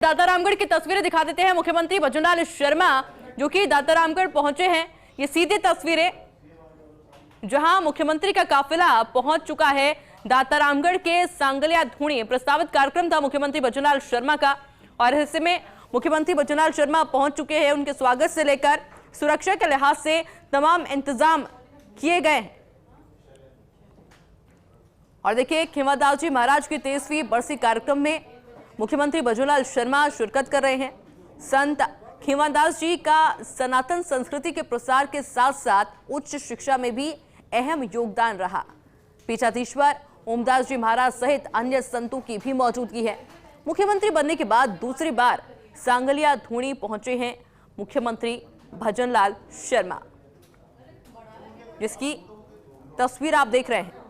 दाता रामगढ़ की तस्वीरें दिखा देते हैं। मुख्यमंत्री भजनलाल शर्मा जो कि दाता रामगढ़ पहुंचे हैं, ये सीधी तस्वीरें जहां मुख्यमंत्री का काफिला पहुंच चुका है दाता रामगढ़ के सांगलिया धूणी। प्रस्तावित कार्यक्रम था मुख्यमंत्री भजनलाल शर्मा का और ऐसे में मुख्यमंत्री भजनलाल शर्मा पहुंच चुके हैं। उनके स्वागत से लेकर सुरक्षा के लिहाज से तमाम इंतजाम किए गए हैं। और देखिए, खींवादास जी महाराज की 23वीं बरसी कार्यक्रम में मुख्यमंत्री भजनलाल शर्मा शिरकत कर रहे हैं। संत खींवादास जी का सनातन संस्कृति के प्रसार के साथ साथ उच्च शिक्षा में भी अहम योगदान रहा। पीठाधीश्वर ओमदास जी महाराज सहित अन्य संतों की भी मौजूदगी है। मुख्यमंत्री बनने के बाद दूसरी बार सांगलिया धूणी पहुंचे हैं मुख्यमंत्री भजनलाल शर्मा, जिसकी तस्वीर आप देख रहे हैं।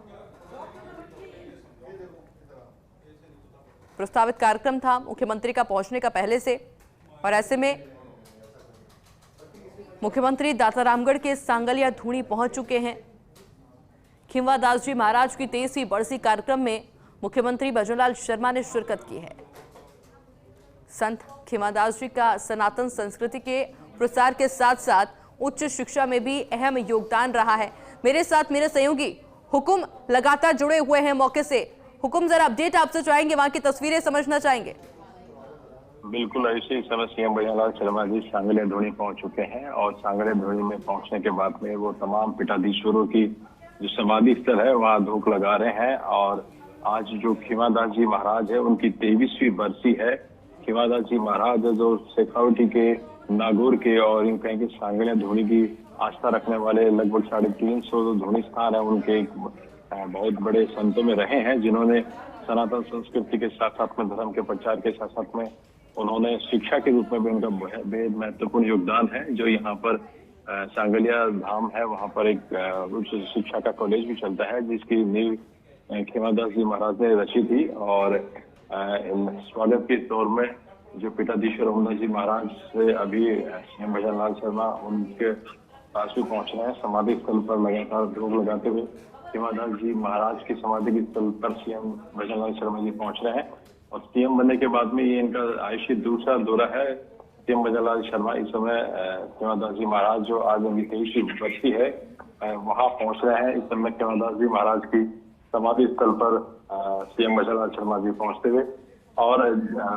प्रस्तावित कार्यक्रम था मुख्यमंत्री का पहुंचने का पहले से, और ऐसे में मुख्यमंत्री दाता रामगढ़ के सांगलिया धूणी पहुंच चुके हैं। खींवादास जी महाराज की 23वीं बरसी कार्यक्रम में मुख्यमंत्री भजनलाल शर्मा ने शिरकत की है। संत खींवादास जी का सनातन संस्कृति के प्रसार के साथ साथ उच्च शिक्षा में भी अहम योगदान रहा है। मेरे साथ मेरे सहयोगी हुकुम लगातार जुड़े हुए हैं मौके से। हुकुम, जरा अपडेट आपसे चाहेंगे, वहां की तस्वीरें समझना चाहेंगे। बिल्कुल, ऐसे समय सीएम भजनलाल शर्मा जी सांगलिया धूणी पहुंच चुके हैं और सांगलिया धूणी में पहुंचने के बाद में वो तमाम पीठाधीश्वरों की जो समाधि स्थल है वहां धूप लगा रहे हैं। और आज जो खींवादास जी महाराज है उनकी 23वीं बरसी है। खींवादास जी महाराज जो शेखावटी के, नागौर के और यूं कहें कि सांगलिया धूणी की आस्था रखने वाले लगभग 350 धूणी स्थान है उनके बहुत बड़े संतों में रहे हैं, जिन्होंने सनातन संस्कृति के साथ साथ में धर्म के प्रचार के साथ साथ में उन्होंने शिक्षा के रूप में भी उनका बेहद महत्वपूर्ण योगदान है। जो यहाँ पर सांगलिया धाम है वहाँ पर एक उच्च शिक्षा का कॉलेज भी चलता है, जिसकी नींव खींवादास जी महाराज ने रची थी। और स्वागत के तौर में जो पीठाधीश्वर ओमदास जी महाराज से अभी सीएम भजनलाल शर्मा उनके पास भी पहुंच रहे हैं। समाधि स्थल पर लगातार धूप लगाते हुए खींवादास जी महाराज की समाधि स्थल पर सीएम भजनलाल शर्मा जी पहुंच रहे हैं। और सीएम बनने के बाद में ये इनका आयुषी दूसरा दौरा है। सीएम भजनलाल शर्मा इस समय खींवादास जी महाराज जो आज उनकी 23वीं बरसी है वहां पहुंच रहे हैं। इस समय खींवादास जी महाराज की समाधि स्थल पर सीएम भजनलाल शर्मा जी पहुंचते हुए। और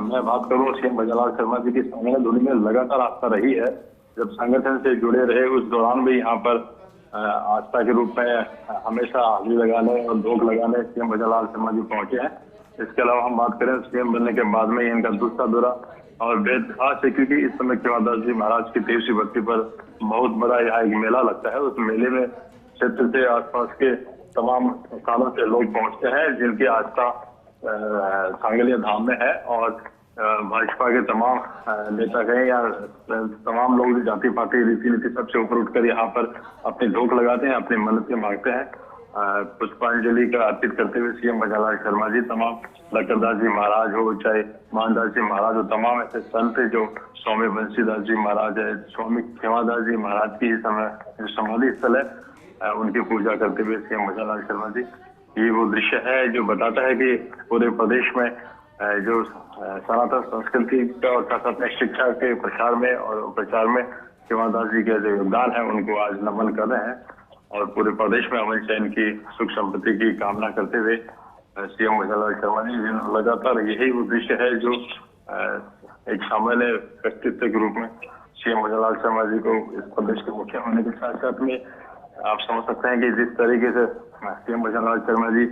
मैं बात करूं सीएम भजनलाल शर्मा जी की सांगलिया धूणी में लगातार आस्था रही है। जब संगठन से जुड़े रहे उस दौरान भी यहाँ पर आस्था के रूप में हमेशा हाजिरी लगाने और धूप लगाने सीएम भजनलाल शर्मा जी पहुंचे हैं। इसके अलावा हम बात करें सीएम बनने के बाद में इनका दूसरा दौरा और बेहद खास है, क्योंकि इस समय खींवादास जी महाराज की 23वीं बरसी पर बहुत बड़ा यहाँ एक मेला लगता है। उस मेले में क्षेत्र से आसपास के तमाम स्थानों से लोग पहुंचते हैं, जिनकी आस्था सांगलिया धाम में है। और भाजपा के तमाम नेता कहें या तमाम लोग जाति पाति रीति नीति सबसे ऊपर उठकर यहाँ पर अपनी धूप लगाते हैं, अपनी मन्नतें मांगते हैं। पुष्पांजलि का अर्पित करते हुए सीएम भजनलाल शर्मा जी तमाम लक्करदास जी महाराज हो, चाहे मानदास जी महाराज हो, तमाम ऐसे संत जो स्वामी बंसीदास जी महाराज है, स्वामी खींवादास जी महाराज की इस समय जो समाधि स्थल है उनकी पूजा करते हुए सीएम भजनलाल शर्मा जी। ये वो दृश्य है जो बताता है कि पूरे प्रदेश में जो सनातन संस्कृति का और साथ साथ शिक्षा के प्रसार में और प्रचार में खींवादास जी के जो योगदान है उनको आज नमन कर रहे हैं। और पूरे प्रदेश में अमन चैन की सुख संपत्ति की कामना करते हुए सीएम भजनलाल शर्मा जी लगातार यही उद्देश्य है जो एक सामान्य व्यक्तित्व के रूप में सीएम भजनलाल शर्मा जी को इस प्रदेश के मुखिया होने के साथ साथ में आप समझ सकते हैं कि जिस तरीके से सीएम भजनलाल शर्मा जी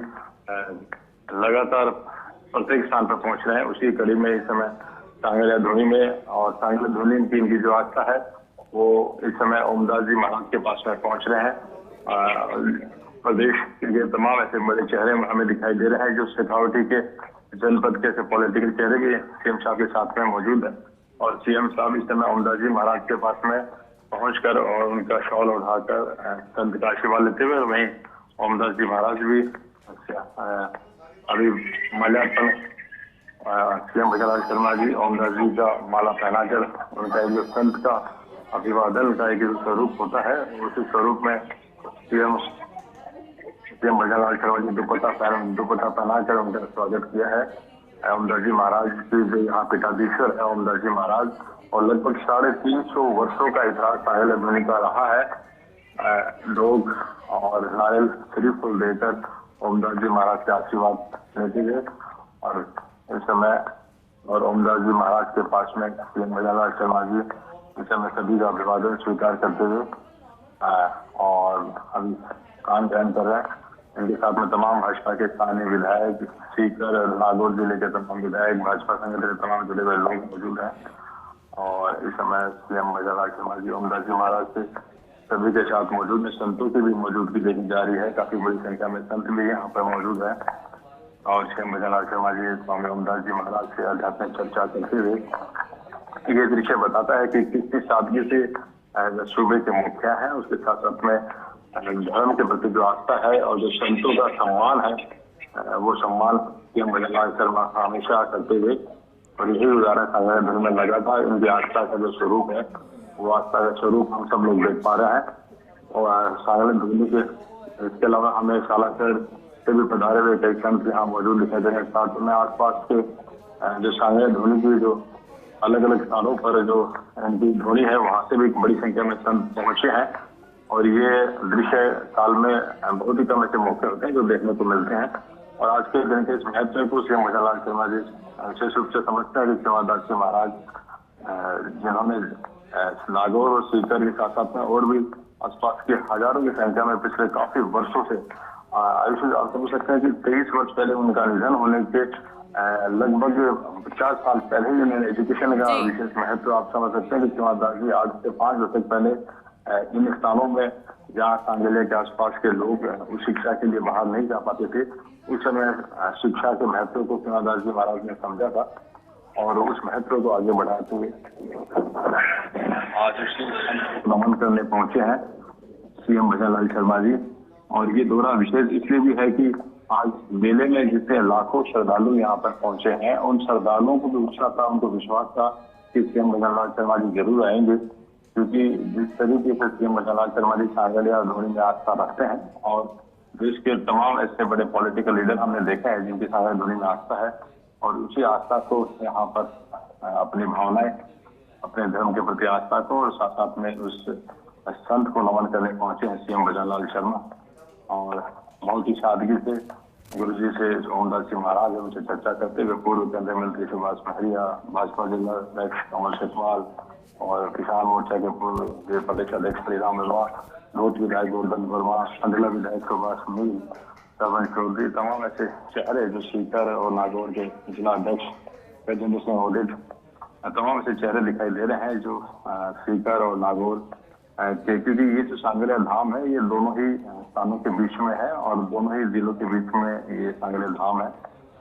लगातार प्रत्येक स्थान पर पहुंच रहे हैं, उसी कड़ी में इस समय सांगलिया धूणी में और सांगलिया धूणी की इनकी जो आस्था है वो इस समय ओमदास जी महाराज के पास में पहुंच रहे हैं। प्रदेश के तमाम ऐसे बड़े चेहरे हमें दिखाई दे रहे हैं जो शेखावटी के जनपद के ऐसे पॉलिटिकल चेहरे भी सीएम साहब के साथ में मौजूद है। और सीएम साहब इस समय ओमदास जी महाराज के पास में पहुंचकर और उनका शॉल उठाकर संत का आशीर्वाद लेते हुए वहीं ओमदास जी महाराज भी अभी माल्यार्पण सीएम भजनलाल शर्मा जी ओमदास जी का माला पहनाकर उनका जो संत का अभिवादन का एक स्वरूप होता है, उसी स्वरूप में सीएम भजनलाल शर्मा जी दुपट्टा पहनाकर उनका स्वागत किया है। ओमदास जी महाराज की जो यहाँ पीठाधीश्वर है ओमदास जी महाराज, और लगभग 350 वर्षों का इतिहास सांगले ध्वनि का रहा है। लोग और नारियल शरीफ फूल देकर ओमदास जी महाराज के आशीर्वाद लेते हुए, और इस समय और ओमदास जी महाराज के पास में सीएम भजनलाल शर्मा जी इस समय सभी का अभिवादन स्वीकार करते हुए और अभी काम ग्रहण कर रहे हैं। इनके साथ में तमाम भाजपा के स्थानीय विधायक, सीकर, नागौर जिले के तमाम विधायक, भाजपा संगठन के तमाम जुड़े हुए लोग मौजूद हैं। और इस समय सीएम भजनलाल शर्मा जी ओमदास जी महाराज से सभी के साथ मौजूद है। संतों की भी मौजूदगी देखी जा रही है, काफी बड़ी संख्या में संत भी यहाँ पर मौजूद है। और सीएम भजनलाल शर्मा जी स्वामी ओमदास जी महाराज से आध्यात्मिक चर्चा करते हुए ये दृश्य बताता है कि कितनी सादगी से सूबे के मुखिया है, उसके साथ साथ में धर्म के प्रति जो आस्था है और जो संतों का सम्मान है, वो सम्मान सीएम भजनलाल शर्मा हमेशा करते हुए, और यही उदाहरण सांगले ध्वनि में लगा था। उनकी आस्था का जो स्वरूप है, वो आस्था का स्वरूप हम सब लोग देख पा रहे हैं। और सांगले ध्वनि के इसके अलावा हमें सालासर से भी पधारे हुए कई संत यहाँ मौजूद दिखाई दे रहे हैं। साथ में आसपास के जो सांगले ध्वनि की जो अलग अलग स्थानों पर जो इनकी ध्वनि है, वहां से भी बड़ी संख्या में संत पहुंचे हैं। और ये दृश्य साल में बहुत ही कम ऐसे मौके होते हैं जो देखने को मिलते हैं। और आज के दिन के इस महत्व को सीएम भजनलाल शर्मा जी विशेष रूप से समझते हैं कि सेवादास जी महाराज जिन्होंने नागौर और सीकर के साथ साथ में और भी आसपास के हजारों की संख्या में पिछले काफी वर्षों से आयुष्य, आप समझ सकते हैं कि 23 वर्ष पहले उनका निधन होने के लगभग 50 साल पहले ही उन्होंने एजुकेशन का विशेष महत्व आप समझ सकते हैं कि सेवादास जी आज से 5 दशक पहले इन स्थानों में जहाँ सांगले के आसपास के लोग उस शिक्षा के लिए बाहर नहीं जा पाते थे, उस समय शिक्षा के महत्व को सेवादास जी महाराज ने समझा था और उस महत्व को आगे बढ़ाते हुए आज नमन करने पहुंचे हैं सीएम भजनलाल शर्मा जी। और ये दौरा विशेष इसलिए भी है कि आज मेले में जितने लाखों श्रद्धालु यहाँ पर पहुंचे हैं, उन श्रद्धालुओं को भी उत्साह था, उनको विश्वास था कि सीएम भजनलाल शर्मा जी जरूर आएंगे, क्योंकि जिस तरीके से सीएम भजनलाल शर्मा जी सांगले और ध्वनि में आस्था रखते हैं, और देश के तमाम ऐसे बड़े पॉलिटिकल लीडर हमने देखा है जिनकी सांगले ध्वनि में आस्था है, और उसी आस्था को यहाँ पर अपनी भावनाएं, अपने धर्म के प्रति आस्था को, और साथ साथ में उस संत को नमन करने पहुंचे हैं सीएम भजनलाल शर्मा। और बहुत ही सादगी से गुरु जी से ओमदास जी महाराज है उनसे चर्चा करते हुए पूर्व केंद्रीय मंत्री सुभाष महरिया, भाजपा जिला अध्यक्ष कमल शेखवाल और किसान मोर्चा के पूर्व प्रदेश अध्यक्ष श्रीराम वर्मा, लोट विधायक गोवर्धन वर्मा, अंधला विधायक सुभाष मील, सरपंच चौधरी, तमाम ऐसे चेहरे जो सीकर और नागौर के जिला अध्यक्ष गजेंद्र सिंह ओडिट, तमाम ऐसे चेहरे दिखाई दे रहे हैं जो सीकर और नागौर क्योंकि ये जो सांगले धाम है, ये दोनों ही स्थानों के बीच में है और दोनों ही जिलों के बीच में ये सांगले धाम है।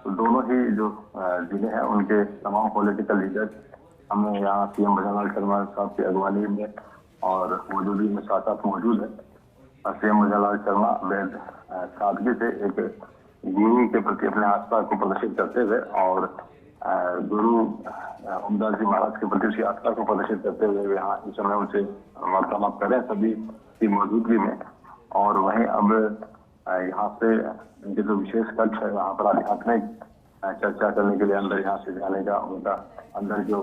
तो दोनों ही जो जिले हैं उनके तमाम पॉलिटिकल लीडर हमें यहाँ सीएम भजनलाल शर्मा साहब की अगवानी में और मौजूदगी में साथ साथ मौजूद है। सीएम भजनलाल शर्मा बेहद सादगी से एक गुरु के प्रति अपने आस्था को प्रदर्शित करते हुए और गुरु ओमदास जी महाराज के प्रति आस्था को प्रदर्शित करते हुए यहाँ इस समय उनसे वार्तालाप करें सभी की मौजूदगी में। और वहीं अब यहाँ से इनके जो विशेष कक्ष है वहाँ पर आध्यात्मिक चर्चा करने के लिए अंदर यहाँ से जाने का उनका अंदर जो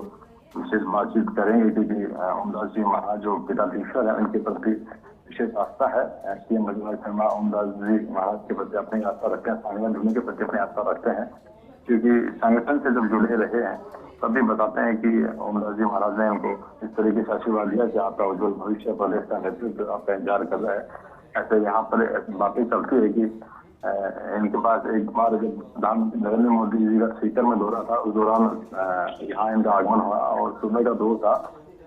विशेष बातचीत करेंगे, क्योंकि ओमदास जी महाराज जो पीठाधीश्वर है उनके प्रति विशेष आस्था है। सीएम भजनलाल शर्मा ओमदास जी महाराज के प्रति अपनी आस्था रखते हैं, सांगले ध्वनि के प्रति अपनी आस्था रखते हैं, क्योंकि संगठन से जब जुड़े रहे हैं तभी बताते हैं कि ओमदास जी महाराज ने उनको इस तरीके से आशीर्वाद दिया कि आपका उज्जवल भविष्य, प्रदेश का नेतृत्व आपका इंतजार कर रहा है। ऐसे यहाँ पर बातें चलती है कि इनके पास एक बार जब प्रधानमंत्री नरेंद्र मोदी जी का सीकर में दौरा था, उस दौरान यहाँ इनका आगमन हुआ और सुबह का दौर था,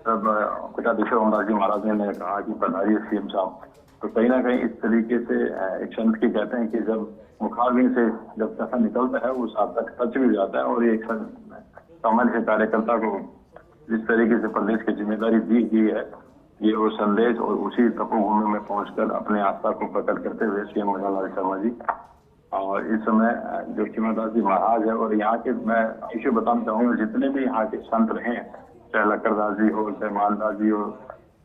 तब पीठाधीश्वर ओमदास जी महाराज ने कहा कि पधारिए सीएम साहब। तो कहीं ना कहीं इस तरीके से एक संत की कहते हैं कि जब मुखारबिन से जब कथा निकलता है वो साथ तक सच भी जाता है, और ये एक सामान्य कार्यकर्ता को जिस तरीके से प्रदेश की जिम्मेदारी दी गई है, ये वो संदेश और उसी तपोभूमि में पहुंचकर अपने आस्था को प्रकट करते हुए सीएम भजनलाल शर्मा जी और इस समय जो सेवादास जी महाराज है, और यहाँ के मैं इसे बताना चाहूंगा जितने भी यहाँ के संत रहे, चाहे लक्करदास जी हो, चाहे मानदास जी हो,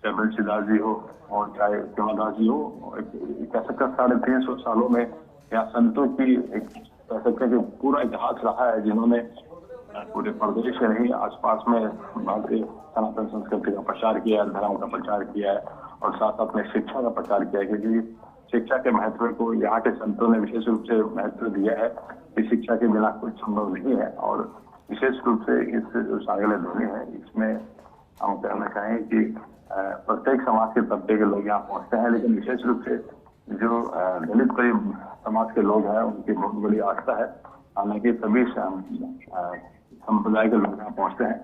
चाहे बंशीदास जी हो और चाहे सेवादास जी हो, कह सकते 350 सालों में यहाँ संतों की एक कह सकते हैं कि पूरा इतिहास रहा है, जिन्होंने पूरे प्रदेश से नहीं आसपास में भारतीय सनातन संस्कृति का प्रचार किया है, धर्म का प्रचार किया है और साथ साथ में शिक्षा का प्रचार किया है। क्योंकि शिक्षा के महत्व को यहाँ के संतों ने विशेष रूप से महत्व दिया है कि शिक्षा के बिना कुछ संभव नहीं है। और विशेष रूप से इस जो सांगले ध्वनि है, इसमें हम कहना चाहेंगे कि प्रत्येक समाज के तबके के लोग यहाँ पहुंचते हैं, लेकिन विशेष रूप से जो दलित समाज के लोग हैं उनकी बहुत बड़ी आस्था है। हालांकि सभी संप्रदाय के लोग यहाँ पहुंचते हैं,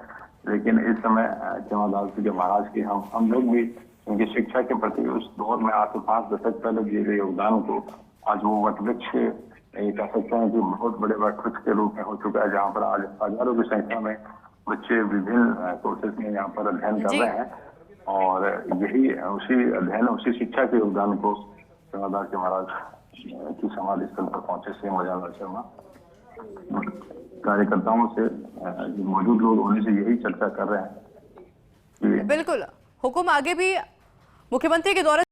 लेकिन इस समय खेमादास जी के महाराज की हम लोग भी उनकी शिक्षा के प्रति उस दौर में आज से 5 दशक पहले दिए गए योगदान को आज वो वटवृक्ष कह सकते हैं कि बहुत बड़े वटवृक्ष के रूप में हो चुका है, जहाँ पर आज हजारों की संख्या में बच्चे विभिन्न कोर्सेज में यहाँ पर अध्ययन कर रहे हैं। और यही उसी अध्ययन उसी शिक्षा के योगदान को खेमादास जी महाराज की समाधि स्थल पर पहुंचे सीएम भजनलाल शर्मा कार्यकर्ताओं से मौजूद लोग होने से यही चर्चा कर रहे हैं कि बिल्कुल हुक्म आगे भी मुख्यमंत्री के दौरे